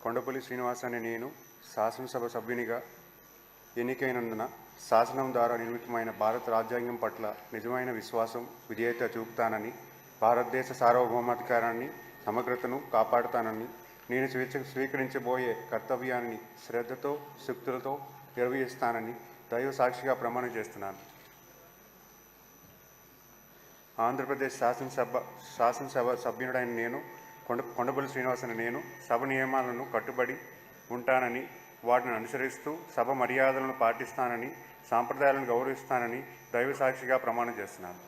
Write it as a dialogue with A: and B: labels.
A: కొండపల్లి శ్రీనివాస్ అనే నేను శాసనసభ సభ్యునిగా ఎన్నికైనందున శాసనం ద్వారా నిర్మితమైన భారత రాజ్యాంగం పట్ల నిజమైన విశ్వాసం, విధేయత చూపుతానని, భారతదేశ సార్వభౌమాధికారాన్ని, సమగ్రతను కాపాడుతానని, నేను స్వీకరించబోయే కర్తవ్యాన్ని శ్రద్ధతో, శక్తులతో నిర్వహిస్తానని దైవ సాక్షిగా ప్రమాణం చేస్తున్నాను. ఆంధ్రప్రదేశ్ శాసనసభ సభ్యుడైన నేను కొండపల్లి శ్రీనివాస్ అనే నేను సభ నియమాలను కట్టుబడి ఉంటానని, వాటిని అనుసరిస్తూ సభ మర్యాదలను పాటిస్తానని, సాంప్రదాయాలను గౌరవిస్తానని దైవ సాక్షిగా ప్రమాణం చేస్తున్నాను.